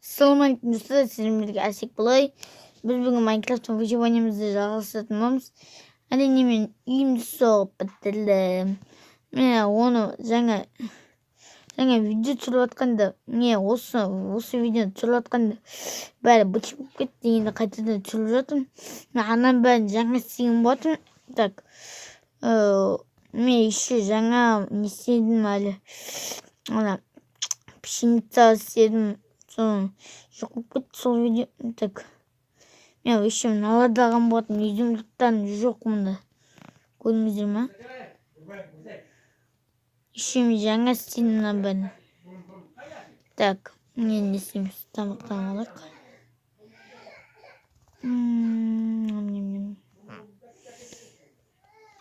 Assalamualaikum достар, сіздермен бірге Асек Бұлай. Біз бүгін Майнкрафттың выживаниемізді жалғастыратын боламыз. Әрине мен үйімді соғып бітірдім. Міне оны жаңа видео түсіріп жатқанда, осы видеоны түсіріп жатқанда бәрі быт болып кетті. Енді қайтадан түсіріп жатырмын. Мен ананың бәрін жаңа істеген болатынмын. Так, мен еще жаңа не істедім әлі. Ана пшеница істедім. Жоқ болып кетті сол видео. Так, мен еще наладаған болатын үйдің жұрттарын жоқ мұнда. Көрдіңіздер ма? Еще мен жаңа істеймін мына бәрін. Так, мен не істейміз? Тамақтан алайық.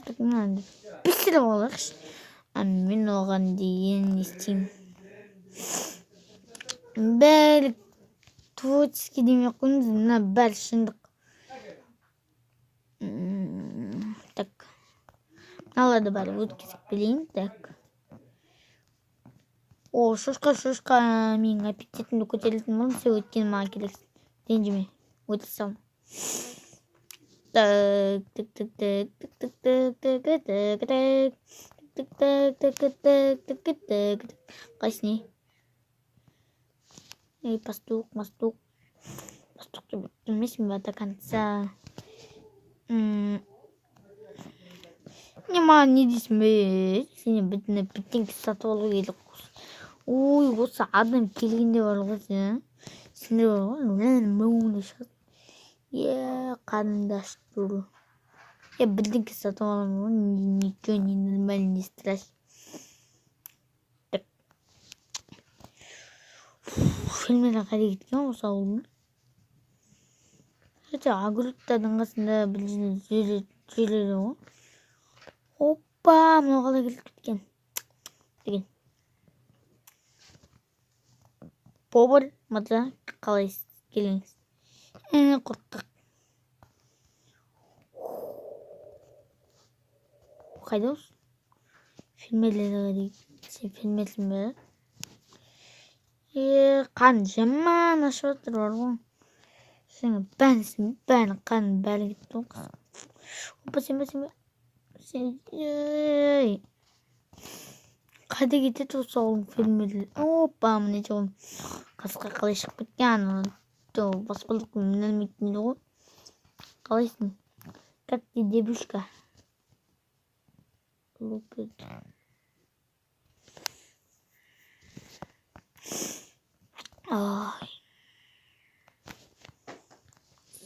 Так, мынаны пісіріп алайықшы. Мен оған дейін не істеймін? Бәрі творческий демей қойыңыз, мына бәрі шындық. Так, мыналарды бәрі өткізіп келейін. Так, шошқа менің аппетитімді көтеретін болым, сен өйткені маған керексің. Ренжіме, өте салым. Қайсыне? Пастух деп білмесің бе до конца. Не маған не дейсің бе? Сене бірдеңке сатып алу керек. Ой, осы адам келгенде бар ғой сен. Сендер бар ғой. Қарындаш туры. Бірдеңке сатып аламын ғой. Ничего не нормально, не страшно. Фильмдерге қайда кеткен осы ауылдың? Огородтардың қасында бір жерлері ғой. Опа, мынау қалай келіп кеткен деген. Повар, мырза, қалай келіңіз? Қорықтық. Қайда осы? Фильмдерге дейді. Сен фильмдерсің бе? Қан жаман ашып жатыр бар ғой. Сен бәрін қан бәрі кетті ғой. Опа, сен бе? Қайда кетеді осы ауылдың фильмдері? Опа, міне жоғым. Қасқа қалай шығып кеткен? Баспалдық мінелмейтін еді ғой. Қалайсың? Как ты, девушка? Лупит.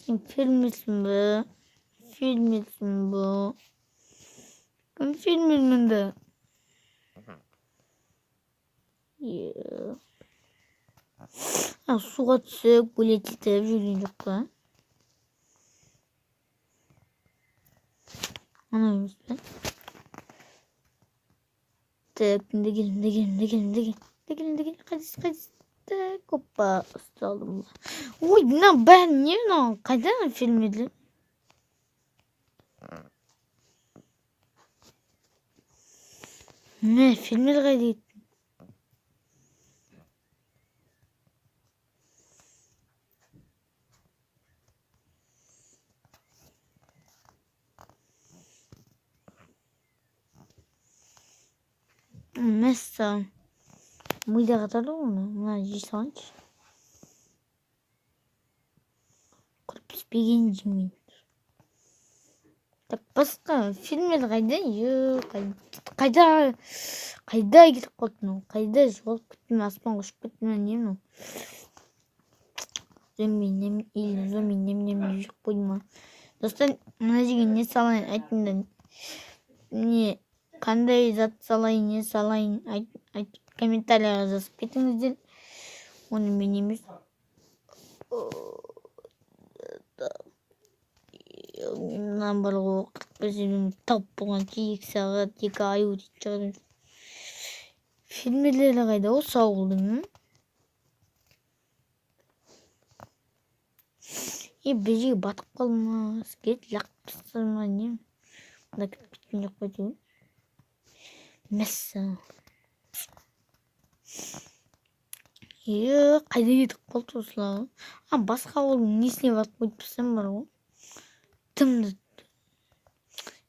Сен фильмдерсің бе? Кім фильмдермін бе? Суға түсіп, гулять етіп жүрген жоқ па? Ана емес пе? Так, деген. Қайдасың? Так, опа, ұсталдым. Ой, мына бәрі не мынау? Қайда фильмдер? Не, фильмдер қайда кетті? Мәссаған. Мида қатады ғой оны. Мына жей салайыншы. Құрып піспеген жемейін. Так, басқа фильмдер қайда? Қайда кетіп қалды? Қайда жоғалып кетті? Аспанға ұшып кетті? Не мынау? Зомби нем жеп қойды ма? Достар, мына жерге не салайын? Айтыңдар. Не, қандай зат салайын, не салайын? Комментарияға жазып кетіңіздер. Оны мен емес. Мынан бар ғой, 45 минут тауып болған 2 сағат, 2 ай өтіп шығады. Фильмдері қайда осы ауылдың? Бір жерге батып қалды ма? Скелет лақтырып тастады ма? Не? Мына кіріп кеткен жоқ па деймін. Мәссаған. Қайда кетіп қалды осылар? Басқа ауылдың несіне барып қойып тұрсам бар ғой. Тымды.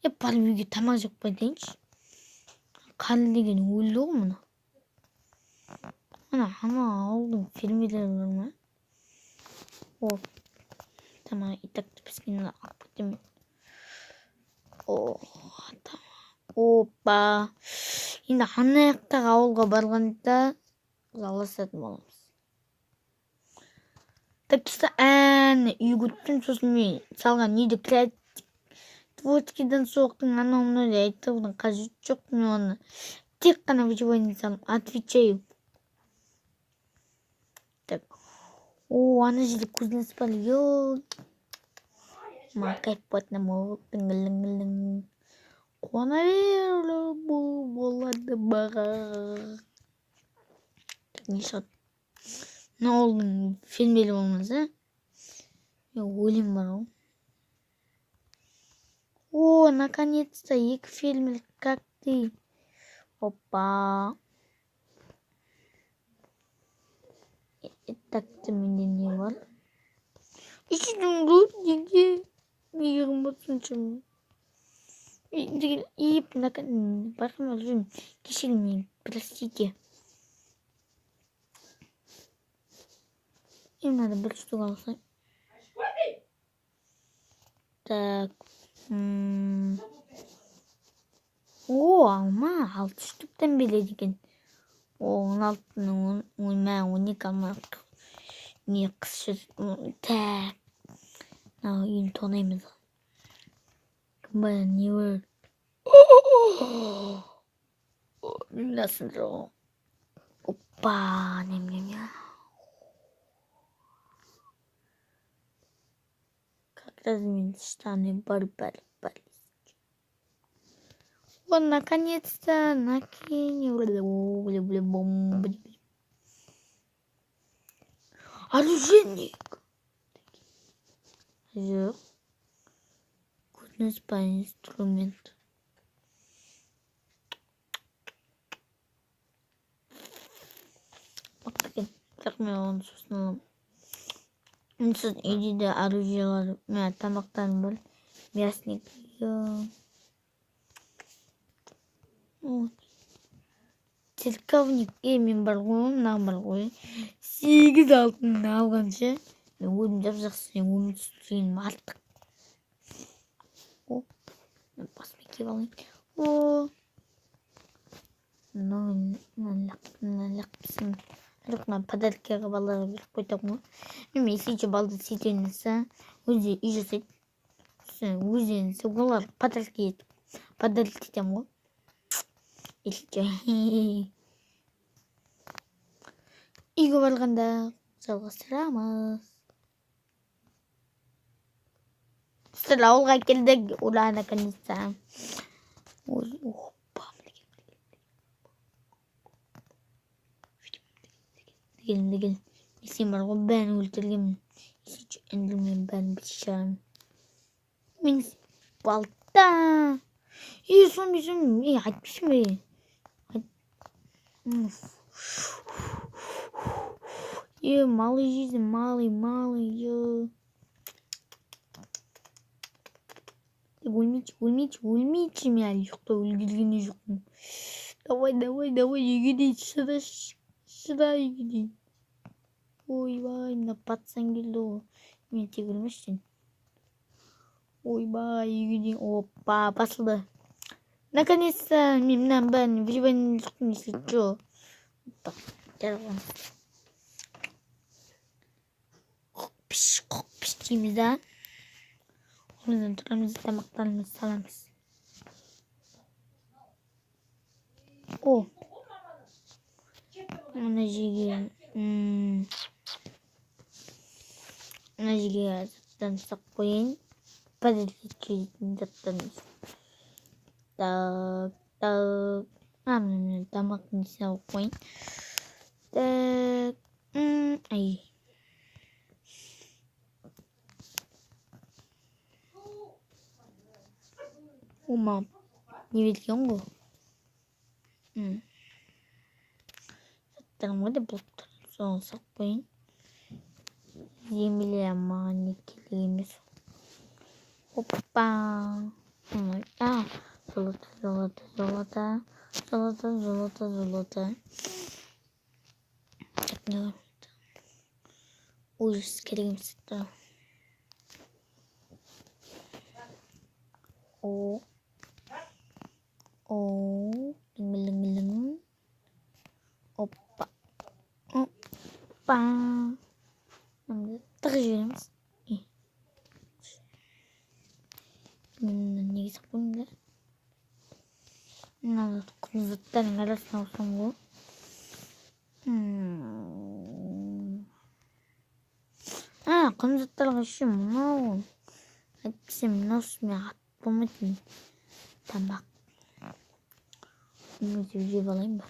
Барып үйге тамақ жеп қайтайыншы. Қарлы деген өлді ғой мұны. Ана ауылдың фермерлері бар ма? Тамақ итакты піскенін алып кетемін. Опа. Енді ана жақтағы ауылға барғанда жалғасатын боламыз. Такса үй күттім, сосын мен салған үйді творческийдан соқтың анау-мынау деп айтудың қажеті жоқ. Мен оны тек қана выживание салып отвечаю. Так. Ана жерде көзіне спали. Маған кайф болатын ма? Қуана бер, болады баға. Не шығады? Мына ауылдың фермері болмаса, өлім бар ғой. Наконец-то екі фермер, как ты? Опа. Так-то менде не бар? Ешінің ғой, неге? Мейірім болсыншы. Байқамай жүрмін. Кешірім мен, простите. Им надо бір штук алсай. Так. Алма 6 штуктан береді екен. 16-ның 12 алмақ. Не қыс жүр. Так. Үйін тонаймыз. Кімбайын не бар? Білмесін жоқ. Опа. Нем-нем-нем. Размин штаны бар. Наконец-то накинул. Оружейник. Жоқ. Күтініс па инструмент. Bakın. Takmıyor onu susnalım. Үнсіз үйде оружиялар, тамақтарын бар. Мясник. Церковник. Мен бар ғой, мынаған бар ғой. 8 алтын алғанша. Мен өлім жап-жақсы, өмірсіздігім артық. Мен басып кеп алайын. Лақпысын. Подаркаға балаға беріп қойтам ғой. Мен есейші балды сетенесі өзі үй жасайды. Өзінесі олар подарки етем ғой. Есейші. Үйге барғанда жалғастырамыз. Сыр ауылға келдік. Ура, наконец-то. Gelin. İsim var o ben öldüreyim. Hiç öldürmeyeyim ben bir şey. Min balta. Yüzüm. İyi açmış mı? Малый жизнь, малый. Өлмейші мен әлі жоқта өлгізгені жоқпын. Давай, егедей шыда егедей. Ойбай, мына патсан келді ғой. Мен тек өлмештен. Ойбай, егедей. Опа, басылды. Наконец-то мен мынан бәрін выживание жоқтың есет жоқ. Опа, жарған. Қоқпиш дейміз да. Орнынан тұрамыз, тамақтарымыз саламыз. Мына жерге заттан сақ қойын. Подождите, заттан. Так. Мына тамақтың сақ қойын. Так. Ай. Мам, не берген ғой. Заттарым ғой да болып тұрмыз. соны салып қойын. Земля маған не керек емес. Опа. Золото. Так, не ладно. Ужас, керек емес. О. Лың. Опа. Тағы жібереміз. Неге сақ қоймын да? Мына құнжаттардың арасына алсам ғой. Құнжаттарға еще мынау. Әйтпесе мынау мен ат болмайтын тамақ. Немесе жеп алайын ба?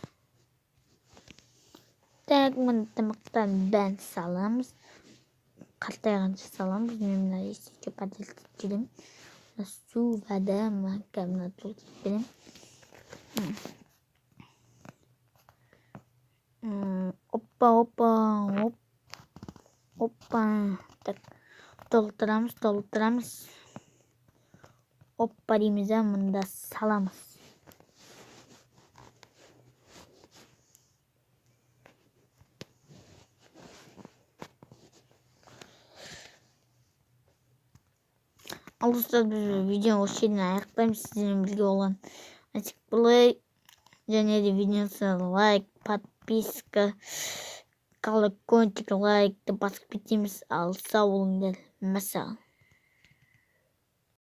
Так, мына тамақтан бәрін саламыз. Қартайғанша саламыз. Мен мына есікке подельтіп жүремін. Су, вода, мына толтырып беремін. Опа. Так, толтырамыз. Опа дейміз, мұнда саламыз. Ал достар, біз видеоны осы жерден аяқтаймыз. Сіздермен бірге болған Асик Плей. Және де видеосы лайк, подписка, колокольчик, лайкты басып кетеміз. Ал сау болыңдар. Мәссаған.